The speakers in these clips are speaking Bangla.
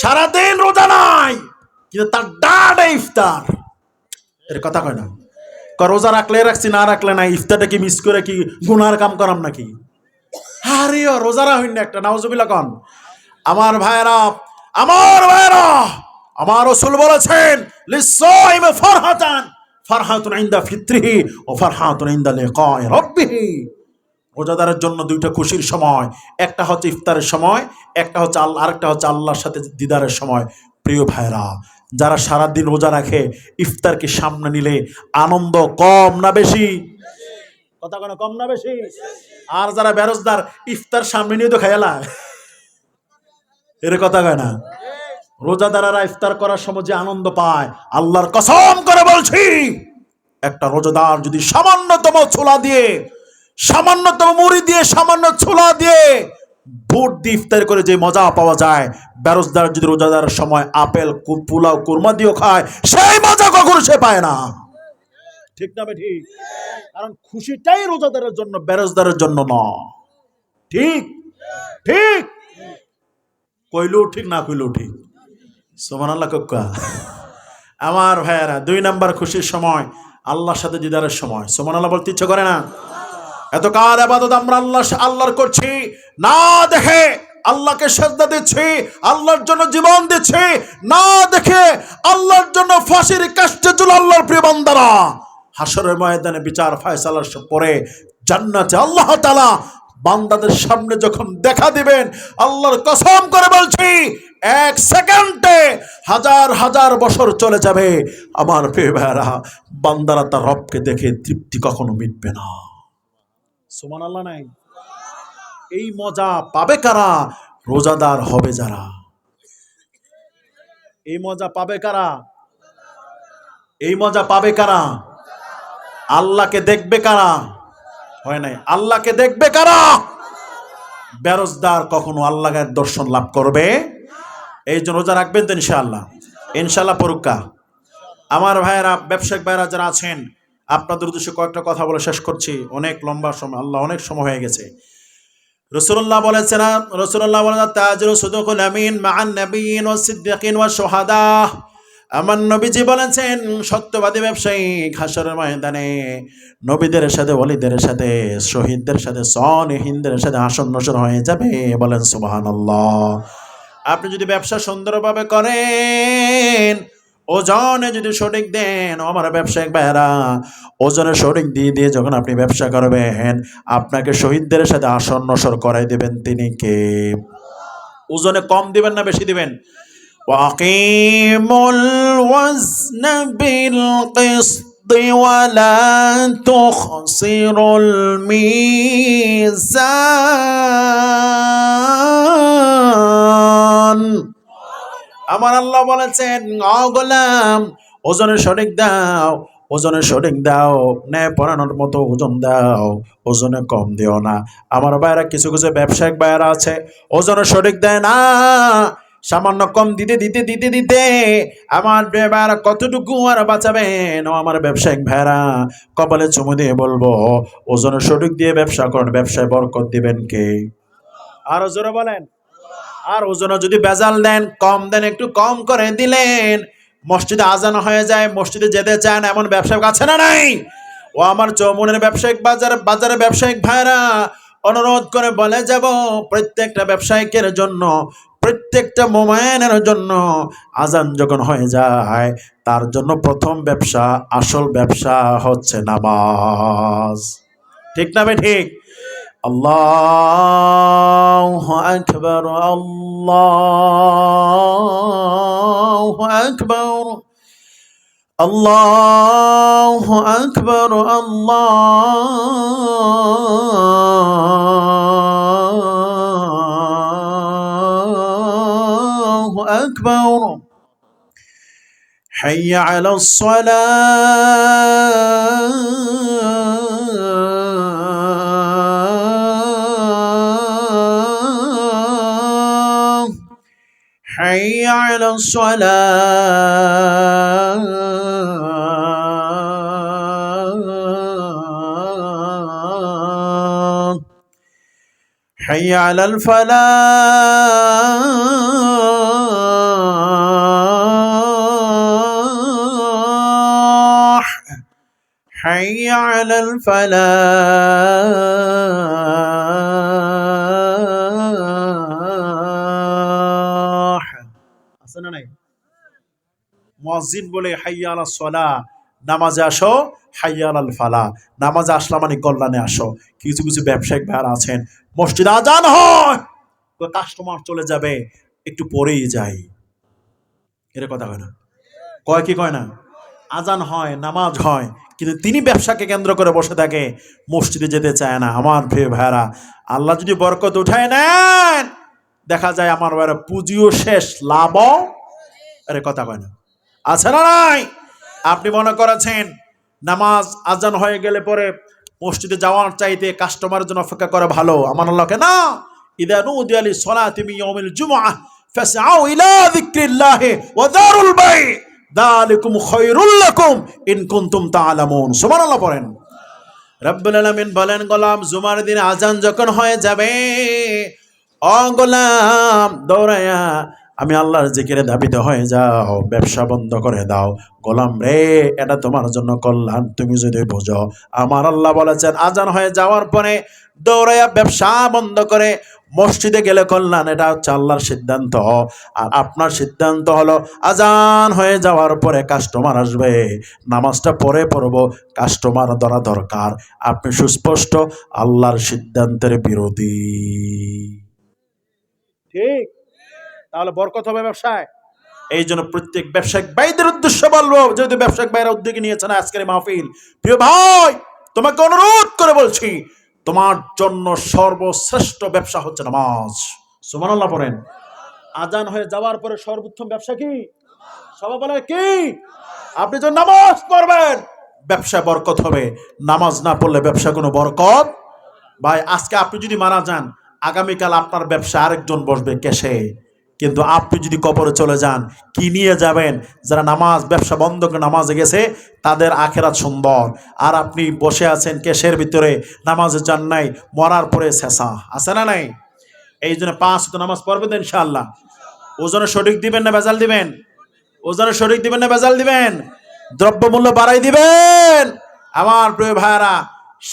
সারাদিন রোজা নাই, কিন্তু তার ডাডে ইফতার। এর কথা কয় না, রোজা রাখলে রাখছি, না রাখলে নাই, ইফতারটা কি মিস করে কি গুনার কাম করাম নাকি? আরে রোজারা হইন না একটা, নাউজুবিল্লাহ কন। আমার ভাইরা, আমার ভাইরা, আমার রাসূল বলেছেন লিসাইম ফারহাতান, ফারহাতুন ইনদা ফিত্রিহি ও ফারহাতুন ইনদা লিকাই রাব্বিহি। রোজাদারের জন্য দুইটা খুশির সময়, একটা হচ্ছে ইফতারের সময়, একটা হচ্ছে আল্লাহ, আরেকটা হচ্ছে আল্লাহর সাথে দিদারের সময়। প্রিয় ভাইরা, যারা সারাদিন রোজা রাখে, ইফতারকে সামনে নিলে আনন্দ কম না বেশি? কথা কেন, কম না বেশি? আর যারা বেরোজদার, ইফতার সামনে নিয়ে তো খেয়ালা, এর কথা কয় না। রোজাদারেরা ইফতার করার সময় যে আনন্দ পায়, আল্লাহর কসম করে বলছি, একটা রোজাদার যদি সামান্যতম ছোলা দিয়ে, সামান্যতম মুড়ি দিয়ে, সামান্য ছোলা দিয়ে ভোট দিয়ে ইফতার করে যে মজা পাওয়া যায়, বেরোজদার যদি রোজাদারের সময় আপেল, পোলাও, কুরমা দিয়েও খায়, সেই মজা কখনো সে পায় না। ঠিক না ঠিক? কারণ খুশিটাই রোজাদারের জন্য, বেরোজদারের জন্য না। ঠিক ঠিক কইলেও ঠিক, না কইলেও ঠিক। সুবহানাল্লাহ কাকা। আমার ভাইয়েরা, 2 নাম্বার খুশির সময় আল্লাহর সাথে দিদারের সময়। সুবহানাল্লাহ বলতে ইচ্ছে করে না? এত কার ইবাদত আমরা আল্লাহর করছি, না দেখে আল্লাহকে সিজদা দিচ্ছি, আল্লাহর জন্য জীবন দিচ্ছি, না দেখে আল্লাহর জন্য ফাঁসির কাস্টে ঝুলে আল্লাহর প্রিয় বান্দারা হাসরের ময়দানে বিচার ফয়সালার পরে জান্নাতে আল্লাহ তাআলা বান্দাদের সামনে যখন দেখা দিবেন, আল্লাহর কসম করে বলছি, 1 সেকেন্ডে হাজার হাজার বছর চলে যাবে। আমার প্রিয় ভাইরা, বান্দারা তার রবকে দেখে তৃপ্তি কখনো মিটবে না। সুবহানাল্লাহ নাই? এই মজা পাবে কারা? রোজাদার হবে যারা। এই মজা পাবে কারা? এই মজা পাবে কারা? আল্লাহকে দেখবে কারা? হয় নাই, আল্লাহকে দেখবে কারা? বেরোজদার কখনো আল্লাহর দর্শন লাভ করবে। এই জন্য রোজা রাখবেন তো ইনশাআল্লাহ। ইনশাআল্লাহ পরুক্কা। আমার ভাইয়েরা, ব্যবসায়িক ভাইয়েরা যারা আছেন, আপনাদের উদ্দেশ্যে কয়েকটা কথা বলে শেষ করছি। অনেক লম্বা সময়, আল্লাহ অনেক সময় হয়ে গেছে। রাসূলুল্লাহ বলেছেন, রাসূলুল্লাহ বলেন, তাজিরু সুদুকুল আমিন মা'আন নাবিয়্যিন ওয়াস সিদ্দিকিন ওয়াস শুহাদা। আমার নবীজি বলেছেন, সত্যবাদী ব্যবসায়ী হাসরের ময়দানে নবীদের সাথে, ওলিদের সাথে, শহীদদের সাথে, সলিহিনদের সাথে আসন নসর হয়ে যাবে। বলেন সুবহানাল্লাহ। আপনি যদি ব্যবসা সুন্দরভাবে করেন, ওজনে যদি সঠিক দেন, আমার ব্যবসায়িক ভাইরা, ওজনে সঠিক দিয়ে দিয়ে যখন আপনি ব্যবসা করবেন, আপনাকে শহীদদের সাথে আসন নসর করাই দেবেন তিনি কে? ওজনে কম দিবেন না বেশি দিবেন? ওয়াকিমুল ওয়াজনা বিল কিসতি ওয়া লা তুখসিরুল মিজান। আমার আল্লাহ বলেছেন, ও গোলাম, ওজনের সঠিক দাও, ওজনের সঠিক দাও, ন্যায় পরানোর মতো ওজন দাও, ওজনে কম দিও না। আমার ভাইরা, কিছু কিছু ব্যবসায়িক ভাইরা আছে, ওজনের সঠিক দেয় না, সামান্য কম দিতে দিতে দিতে দিতে আমার ভাইরা কতটুকু আর বাঁচাবেন? ও আমার ব্যবসায়িক ভাইরা, কপালে চুমু দিয়ে বলবো, ওজনের সঠিক দিয়ে ব্যবসা করেন, ব্যবসায় বরকত দিবেন কে? আরো জোরে বলেন। আর ওজনে যদি বেজাল দেন, কম দেন, একটু কম করে দিলেন, মসজিদে আজান হয়ে যায়, মসজিদে যেতে চান, এমন ব্যবসায়িক আছে না নাই? ও আমার চৌমুনের ব্যবসায়িক বাজারে ব্যবসায়িক ভাইরা, অনুরোধ করে বলে যাব, প্রত্যেকটা ব্যবসায়িকের জন্য, প্রত্যেকটা মোমেনের জন্য আজান যখন হয়ে যায়, তার জন্য প্রথম ব্যবসা, আসল ব্যবসা হচ্ছে নামাজ। ঠিক না ভাই? ঠিক। আল্লাহু আকবার, আল্লাহু আকবার, আল্লাহু আকবার, আল্লাহু আকবার। হাইয়া আলাস সালাহ, হাইয়া আলাস সালাহ, হাইয়া আলাল ফালাহ, হাইয়া আলাল ফালাহ। আছে না নাই? মুয়াজ্জিন বলে হাইয়া আলাস সালাহ, নামাজে আসো, হাইয়া আলাল ফালাহ, নামাজে আসলা মানে কল্যাণে আসো। কিছু কিছু ব্যবসায়িক ভাইরা আছেন, মসজিদে আজান হয়, কাস্টমার চলে যাবে, একটু পরেই যাই, এর কথা হয় না? কয় কি কয় না? আজান হয়, নামাজ হয়, কিন্তু তিনি ব্যবসাকে কেন্দ্র করে বসে থাকে, মসজিদে যেতে চায় না। আমার প্রিয় ভাইরা, আল্লাহ যদি বরকত উঠায় নেন, দেখা যায় আমার ভাইরা পুঁজিও শেষ, লাভও, এর কথা কয় না? আছে না নাই? আপনি মনে করেছেন নামাজ আজান হয়ে গেলে পরে মসজিদে যাওয়ার চাইতে কাস্টমারের জন্য অপেক্ষা করা ভালো? আমার আল্লাহকে না, ইদা নুদিয়া লিস-সালাতি মিন ইয়াউমিল জুমআহ ফাসআউ ইলা যিকরিল্লাহি ওয়া যারুল বাই' যালিকুম খায়রুল লাকুম ইন কুনতুম তা'লামুন। সুবহানাল্লাহ পড়েন। রব্বুল আলামিন বলেন, গোলাম জুমার দিন আজান যখন হয়ে যাবে, ও গোলাম দৌড়ায়া আমি আল্লাহর জিকিরে ধাবিত হয়ে যাও, ব্যবসা বন্ধ করে দাও। গোলাম রে, এটা তোমার জন্য কল্যাণ, তুমি যদি বোঝো। আমার আল্লাহ বলেছেন আজান হয়ে যাওয়ার পরে দৌড়াইয়া ব্যবসা বন্ধ করে মসজিদে গেলে কল্যাণ, এটা হচ্ছে আল্লাহর সিদ্ধান্ত। আর আপনার সিদ্ধান্ত হলো আজান হয়ে যাওয়ার পরে কাস্টমার আসবে, নামাজটা পরে পড়বো, কাস্টমার ধরা দরকার। আপনি সুস্পষ্ট আল্লাহর সিদ্ধান্তের বিরোধী। ঠিক? তাহলে বরকত হবে ব্যবসায়। এই জন্য প্রত্যেক ব্যবসায়িক ভাইদের উদ্দেশ্য বলবো, যেহেতু ব্যবসায়িক ভাইরা উদ্যোগে নিয়েছেন আজকের মাহফিল, প্রিয় ভাই তোমাকে অনুরোধ করে বলছি, তোমার জন্য সর্বশ্রেষ্ঠ ব্যবসা হচ্ছে নামাজ। সুবহানাল্লাহ পড়েন। আজান হয়ে যাওয়ার পরে সর্বোত্তম ব্যবসা কি? সবাই বলে কি? আপনি যখন নামাজ পড়বেন ব্যবসা বরকত হবে, নামাজ না পড়লে ব্যবসা কোনো বরকত। ভাই আজকে আপনি যদি মারা যান, আগামীকাল আপনার ব্যবসা আরেকজন বসবে ক্যাশে, কিন্তু আপনি যদি কবরে চলে যান, কি নিয়ে যাবেন? যারা নামাজ ব্যবসা বন্ধ করে নামাজে গেছে তাদের আখেরাত সুন্দর, আর আপনি বসে আছেন ক্যাশের ভিতরে, নামাজে যান নাই, মরার পরে শেষা। আছে না নাই? এই জন্য 5 ওয়াক্ত নামাজ পড়বেন ইনশাআল্লাহ। ওজনে সঠিক দিবেন না ভেজাল দিবেন? ওজনে সঠিক দিবেন না ভেজাল দিবেন? দ্রব্যমূল্য বাড়াই দিবেন? আমার প্রিয় ভাইরা,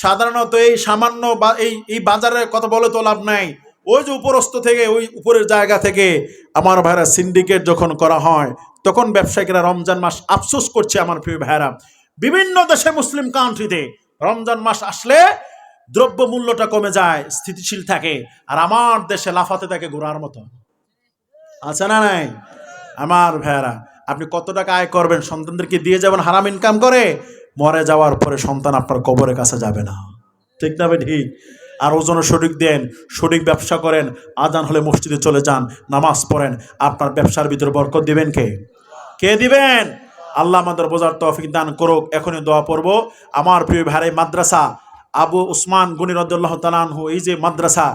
সাধারণত এই সামান্য এই বাজারের কথা বলে তো লাভ নাই। ওই যে উপরস্থ থেকে, ওই উপরের জায়গা থেকে আমার ভাইরা সিন্ডিকেট যখন করা হয়, তখন ব্যবসায়ীরা রমজান মাস আফসোস করছে। আমার প্রিয় ভাইরা, বিভিন্ন দেশে মুসলিম কান্ট্রিতে রমজান মাস আসলে দ্রব্য মূল্যটা কমে যায়, স্থিতিশীল থাকে, আর আমার দেশে লাফাতে থাকে ঘোড়ার মতো। আছে না নাই? আমার ভাইরা, আপনি কত টাকা আয় করবেন, সন্তানদেরকে দিয়ে যাবেন হারাম ইনকাম করে, মরে যাওয়ার পরে সন্তান আপনার কবরের কাছে যাবে না। ঠিক না ভাই? ঠিক। আর ওজনে সঠিক দেন, সঠিক ব্যবসা করেন, আজান হলে মসজিদে চলে যান, নামাজ পড়েন, আপনার ব্যবসার ভিতরে বরকত দিবেন কে? কে দিবেন? আল্লাহ আমাদের বোঝার তৌফিক দান করুক। এখনই দোয়া পড়ব। আমার প্রিয় ভাই, মাদ্রাসা আবু উসমান গনি রাদিয়াল্লাহু তাআলা আনহু, এই যে মাদ্রাসা,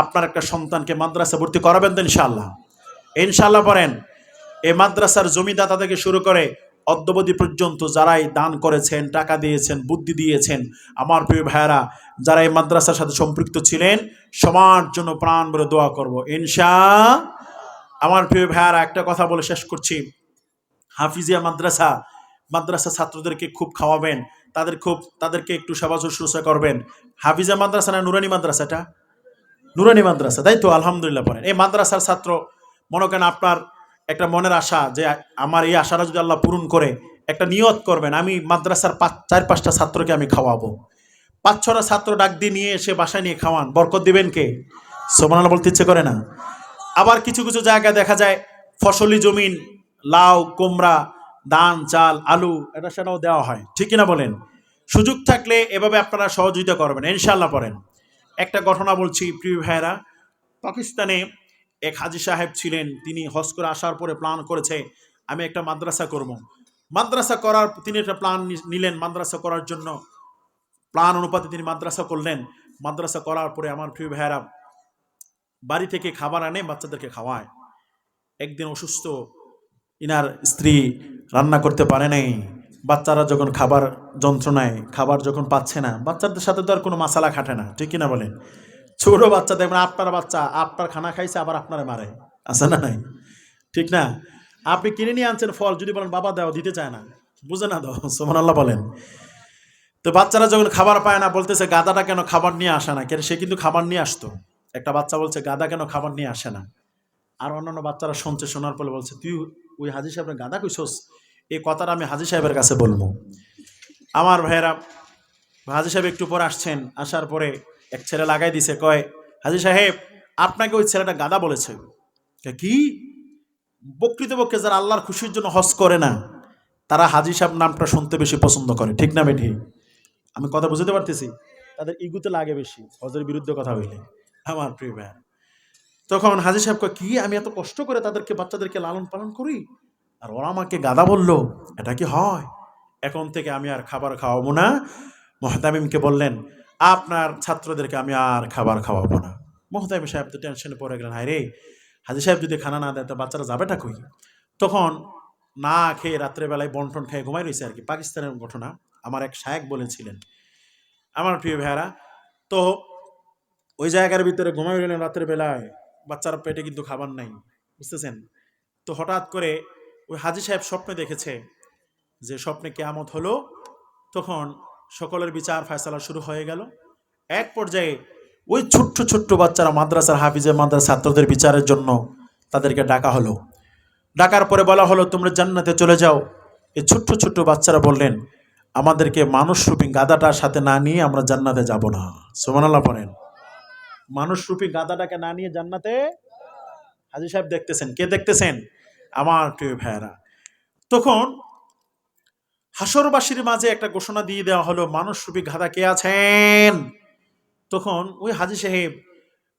আপনার একটা সন্তানকে মাদ্রাসা ভর্তি করাবেন তো ইনশাআল্লাহ? ইনশাআল্লাহ পড়েন। এই মাদ্রাসার জমিদাতা থেকে শুরু করে অদ্যবধি পর্যন্ত যারাই দান করেছেন, টাকা দিয়েছেন, বুদ্ধি দিয়েছেন, আমার প্রিয় ভাইয়েরা যারা এই মাদ্রাসার সাথে সম্পৃক্ত ছিলেন, সবার জন্য প্রাণ ভরে দোয়া করব ইনশাআল্লাহ। আমার প্রিয় ভাইয়েরা, একটা কথা বলে শেষ করছি। হাফিজিয়া মাদ্রাসা ছাত্রদেরকে খুব খাওয়াবেন, তাদেরকে একটু সেবা শুশ্রূষা করবেন। হাফিজিয়া মাদ্রাসা না নুরানি মাদ্রাসা? এটা নুরানি মাদ্রাসা, তাই তো? আলহামদুলিল্লাহ পড়েন। এই মাদ্রাসার ছাত্র, মনে করেন আপনার একটা মনের আশা, যে আমার এই আশাটা যদি আল্লাহ পূরণ করে, একটা নিয়ত করবেন, আমি মাদ্রাসার 4-5টা ছাত্রকে আমি খাওয়াবো। 5-6টা ছাত্র ডাক দিয়ে নিয়ে এসে বাসায় নিয়ে খাওয়ান, বরকত দিবেন কে? সুবহানাল্লাহ বলতে ইচ্ছে করে না? আবার কিছু কিছু জায়গায় দেখা যায় ফসলি জমিন, লাউ, কুমড়া, ধান, চাল, আলু, এটা সেটাও দেওয়া হয়। ঠিক কিনা বলেন? সুযোগ থাকলে এভাবে আপনারা সহযোগিতা করবেন ইনশাআল্লাহ। পড়েন। একটা ঘটনা বলছি প্রিয় ভাইয়েরা। পাকিস্তানে এক হাজি সাহেব ছিলেন, তিনি হজ করে আসার পরে প্ল্যান করেছে আমি একটা মাদ্রাসা করব। মাদ্রাসা করার তিনি একটা প্ল্যান নিলেন, মাদ্রাসা করার জন্য প্ল্যান অনুপাতে তিনি মাদ্রাসা করলেন। মাদ্রাসা করার পরে আমার প্রিয় ভাইয়েরা বাড়ি থেকে খাবার আনে, বাচ্চাদেরকে খাওয়ায়। একদিন অসুস্থ, ইনার স্ত্রী রান্না করতে পারে নাই। বাচ্চারা যখন খাবার যন্ত্রণায়, খাবার যখন পাচ্ছে না, বাচ্চাদের সাথে তো আর কোনো মাসালা খাটে না। ঠিক কিনা বলেন? ছোট বাচ্চা দেখবেন, আপনার বাচ্চা আপনার খানা খাইছে আবার আপনারে মারে। আছে না নাই? ঠিক না? আপনি কিনে নিয়ে আনছেন ফল, যদি বলেন বাবা দাও, দিতে চায় না, বুঝে না দাও। সুবহানাল্লাহ বলেন। তো বাচ্চারা যখন খাবার পায় না বলতেছে গাধাটা কেন খাবার নিয়ে আসে না, কেন সে কিন্তু খাবার নিয়ে আসতো। একটা বাচ্চা বলছে গাধা কেন খাবার নিয়ে আসে না। আর অন্যান্য বাচ্চারা শুনছে, শোনার পরে বলছে তুই ওই হাজী সাহেবের গাধা কইছস, এই কথাটা আমি হাজী সাহেবের কাছে বলবো। আমার ভাইয়েরা, হাজী সাহেব একটু পরে আসছেন, আসার পরে এক ছেলে লাগাই দিছে, কয় হাজী সাহেব আপনাকে ওই ছেলেটা গাধা বলেছে। কি? প্রকৃতপক্ষে যারা আল্লাহর খুশির জন্য হজ করে না তারা হাজী সাহেব নামটা শুনতে বেশি পছন্দ করে, ঠিক না বেঠি? আমি কথা বুঝতে পারতেছি, তাদের ইগুতে লাগে বেশি হজের বিরুদ্ধে কথা হইলে। আমার প্রিয় ভাই, তখন হাজী সাহেব কয় কি আমি এত কষ্ট করে তাদেরকে বাচ্চাদেরকে লালন পালন করি আর ওরা আমাকে গাধা বললো, এটা কি হয়? এখন থেকে আমি আর খাবার খাওয়াবো না। মুহতামিমকে বললেন আপনার ছাত্রদেরকে আমি আর খাবার খাওয়াবো না। মুহতামিম সাহেব তো টেনশনে পড়ে গেলেন, হায় রে হাজী সাহেব যদি খানা না দেয় তো বাচ্চারা যাবেটা কই। তখন না খেয়ে রাত্রেবেলায় বন্টন খেয়ে ঘুমাই রয়েছে আর কি, পাকিস্তানের ঘটনা আমার এক শায়েক বলেছিলেন। আমার প্রিয় ভাইয়ারা, তো ওই জায়গার ভিতরে ঘুমাই রইলেন রাত্রের বেলায়, বাচ্চারা পেটে কিন্তু খাবার নাই, বুঝতেছেন? তো হঠাৎ করে ওই হাজী সাহেব স্বপ্নে দেখেছে যে স্বপ্নে কিয়ামত হলো। তখন সকলের বিচার ফয়সালা শুরু হয়ে গেল। এক পর্যায়ে ওই ছোট্ট ছোট্ট বাচ্চারা মাদ্রাসার হাফিজের মাদ্রাসার ছাত্রদের বিচারের জন্য তাদেরকে ডাকা হলো। ডাকার পরে বলা হলো তোমরা জান্নাতে চলে যাও। এই ছোট্ট ছোট্ট বাচ্চারা বললেন আমাদেরকে মানুষরূপী গাধাটার সাথে না নিয়ে আমরা জান্নাতে যাব না। সুবহানাল্লাহ পড়েন। মানুষরূপী গাধাটাকে না নিয়ে জান্নাতে। হাজী সাহেব দেখতেছেন, কে দেখতেছেন? আমার প্রিয় ভাইয়েরা, তখন হাসরবাসীর মাঝে একটা ঘোষণা দিয়ে দেওয়া হলো মানুষরূপী গাধা কে আছেন। তখন ওই হাজী সাহেব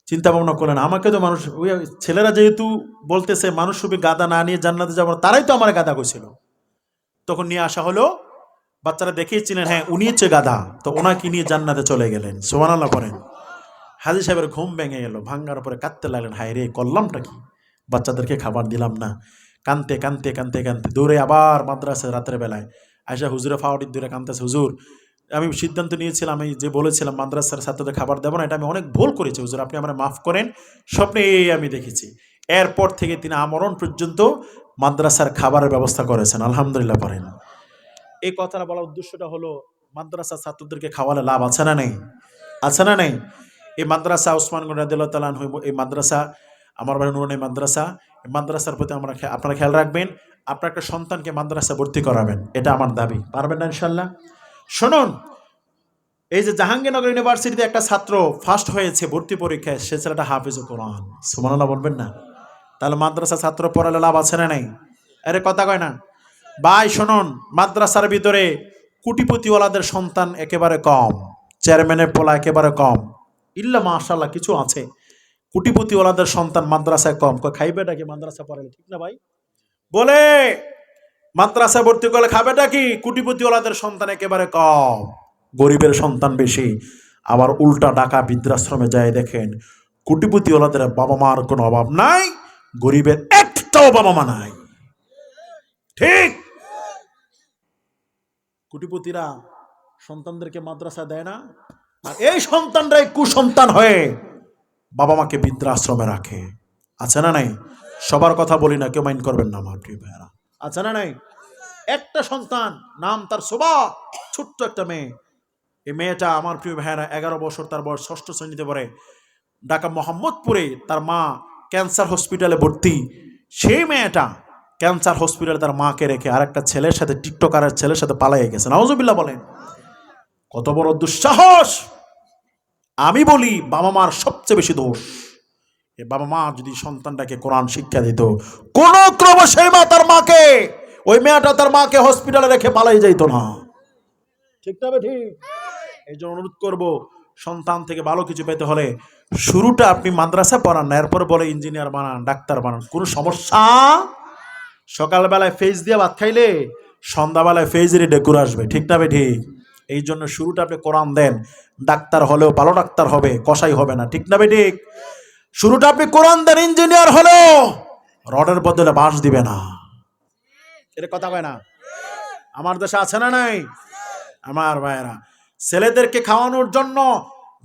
চিন্তা ভাবনা করলেন আমাকে তো মানুষ, ওই ছেলেরা যেহেতু বলতেছে মানুষরূপী গাধা না নিয়ে জান্নাতে যাবো, তারাই তো আমার গাধা কইছিল। তখন নিয়ে আসা হলো, বাচ্চারা দেখিয়েছিলেন হ্যাঁ উনি হচ্ছে গাধা, তো ওনাকে নিয়ে জান্নাতে চলে গেলেন। সুবহানাল্লাহ পড়েন। হাজী সাহেবের ঘুম ভেঙে গেল, ভাঙ্গার পরে কাঁদতে লাগলেন, হায় রে করলামটা কি, বাচ্চাদেরকে খাবার দিলাম না। কানতে কানতে কানতে কানতে দৌড়ে আবার মাদ্রাসায় রাতের বেলায় আয়সা হুজুরে ফাওয়াটির দূরে কানতেছে, হুজুর আমি সিদ্ধান্ত নিয়েছিলাম, আমি যে বলেছিলাম মাদ্রাসার ছাত্রদের খাবার দেবো না, এটা আমি অনেক ভুল করেছি হুজুর, আপনি আমার মাফ করেন, স্বপ্নে এই আমি দেখেছি। এরপর থেকে তিনি আমরণ পর্যন্ত মাদ্রাসার খাবারের ব্যবস্থা করেছেন। আলহামদুলিল্লাহ পড়েন। এই কথাটা বলার উদ্দেশ্যটা হলো মাদ্রাসার ছাত্রদেরকে খাওয়ালে লাভ আছে না নেই? আছে না নেই? এই মাদ্রাসা ওসমানগঞ্জ রাদিয়াল্লাহু তাআলা আনহু, এই মাদ্রাসা আমার বাড়ি নুরানি মাদ্রাসা, এই মাদ্রাসার প্রতি আপনারা খেয়াল রাখবেন, আপনার একটা সন্তানকে মাদ্রাসা ভর্তি করাবেন, এটা আমার দাবি। পারবেন না ইনশাল্লাহ? শুনুন, এই যে জাহাঙ্গীরনগর ইউনিভার্সিটিতে একটা ছাত্র ফার্স্ট হয়েছে ভর্তি পরীক্ষায়, সে ছেলেটা হাফেজুল কোরআন। সুবহানাল্লাহ বলবেন না? তাহলে মাদ্রাসা ছাত্র পড়ালে লাভ আছে না নাই? আরে কথা কয় না ভাই। শুনুন, মাদ্রাসার ভিতরে কোটিপতিওয়ালাদের সন্তান একেবারে কম, চেয়ারম্যানের পোলা একেবারে কম, ইল্লা মাশাআল্লাহ কিছু আছে। কোটিপতিওয়ালাদের সন্তান মাদ্রাসায় কম, খাইবেটা কি মাদ্রাসা পড়ালে, ঠিক না ভাই? বলে মাদ্রাসা ভর্তি করলে খাবেটা কি? কোটিপতিওয়ালাদের সন্তান একেবারে কম, গরিবের সন্তান বেশি। আবার উল্টা ঢাকা বৃদ্ধাশ্রমে যায় দেখেন কোটিপতিওয়ালাদের বাবা মার কোনো অভাব নাই, গরিবের একটাও বাবা মা নাই। ঠিক? কোটিপতিরা সন্তানদেরকে মাদ্রাসা দেয় না, আর এই সন্তানরাই কুসন্তান হয়ে বাবা মাকে বৃদ্ধাশ্রমে রাখে। আছে না নাই? সবার কথা বলি না, কেউ মাইন্ড করবেন না আমার প্রিয় ভাইরা। আছে না নাই? একটা সন্তান, নাম তার শোভা, ছোট্ট একটা মেয়ে। এই মেয়েটা আমার প্রিয় ভাইরা 11 বছর তার বয়স, 6ষ্ঠ শ্রেণীতে পড়ে। ঢাকা মোহাম্মদপুরে তার মা ক্যান্সার হসপিটালে ভর্তি। সেই মেয়েটা ক্যান্সার হসপিটালে তার মাকে রেখে আরেকটা ছেলের সাথে, টিকটকারের ছেলের সাথে পালিয়ে গেছে। নাউজুবিল্লাহ বলেন। কত বড় দুঃসাহস! আমি বলি বাবা মার সবচেয়ে বেশি দোষ। এ বাবা মা যদি সন্তানটাকে কোরআন শিক্ষা দিত, কোন ক্রমে সেই মা তার মাকে, ওই মেয়েটা তার মাকে হসপিটালে রেখে পালাই যাইতো না। ঠিক না? ঠিক। এই জন্য অনুরোধ করবো, সন্তান থেকে ভালো কিছু পেতে হলে শুরুটা আপনি মাদ্রাসা পড়ান না, এরপর বলে ইঞ্জিনিয়ার বানান, ডাক্তার বানান, কোনো সমস্যা। সকালবেলায় ফেজ দিয়ে ভাত খাইলে সন্ধ্যাবেলায় ফেজেরই ডেকুর আসবে। ঠিক না? ঠিক। এই জন্য শুরুটা আপনি কোরআন দেন, ডাক্তার হলেও ভালো ডাক্তার হবে, কসাই হবে না। ঠিক না? ঠিক। শুরুটা আপনি কোরআন দেন, ইঞ্জিনিয়ার হলেও রডের বদলে বাঁশ দিবে না। এর কথা কয় না? আমার দেশে আছে না নাই? আমার ভাইয়েরা, ছেলেদেরকে খাওয়ানোর জন্য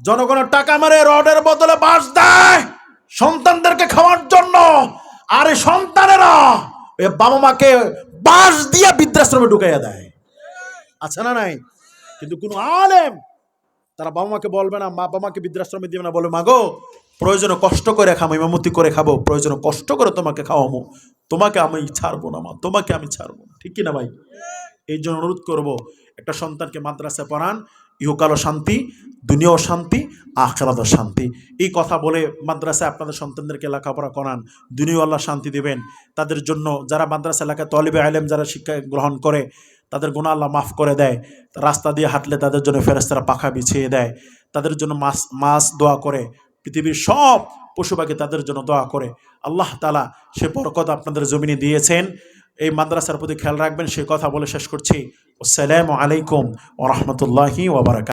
জনগণের টাকা মারে রডের বদলে বাঁশ দেয় সন্তানদেরকে খাওয়ার জন্য, আর এই সন্তানেরা বাবা মাকে বাঁশ দিয়ে বৃদ্ধাশ্রমে ঢুকাইয়া দেয়। আছে না নাই? কিন্তু কোনো আলেম তারা বাবা মাকে বলবে না, বাবা মাকে বৃদ্ধাশ্রমে দিবে না, বলবে মাগো প্রয়োজনে কষ্ট করে খাবো, ইমামতি করে খাবো, প্রয়োজনে কষ্ট করে তোমাকে খাওয়াবো, তোমাকে আমি ছাড়বো না মা, তোমাকে আমি ছাড়বো না। ঠিক কিনা ভাই? এই জন্য অনুরোধ করব, একটা সন্তানকে মাদ্রাসায় পড়ান, ইহকালও শান্তি, দুনিয়াও শান্তি, আখিরাতেও শান্তি। এই কথা বলে মাদ্রাসায় আপনাদের সন্তানদেরকে লেখাপড়া করান, দুনিয়াও আল্লাহ শান্তি দেবেন। তাদের জন্য যারা মাদ্রাসা এলাকায় তলিবে আলেম যারা শিক্ষা গ্রহণ করে, তাদের গুনাহ আল্লাহ মাফ করে দেয়। রাস্তা দিয়ে হাঁটলে তাদের জন্য ফেরেশতারা পাখা বিছিয়ে দেয়, তাদের জন্য মাছ দোয়া করে, পৃথিবীর সব পশু পাখি তাদের জন্য দোয়া করে। আল্লাহ তাআলা সে বরকত আপনাদের জমিনে দিয়েছেন। এই মাদ্রাসার প্রতি খেয়াল রাখবেন, সে কথা বলে শেষ করছি। আসসালামু আলাইকুম ওয়া রাহমাতুল্লাহি ওয়া বারাকাতুহু।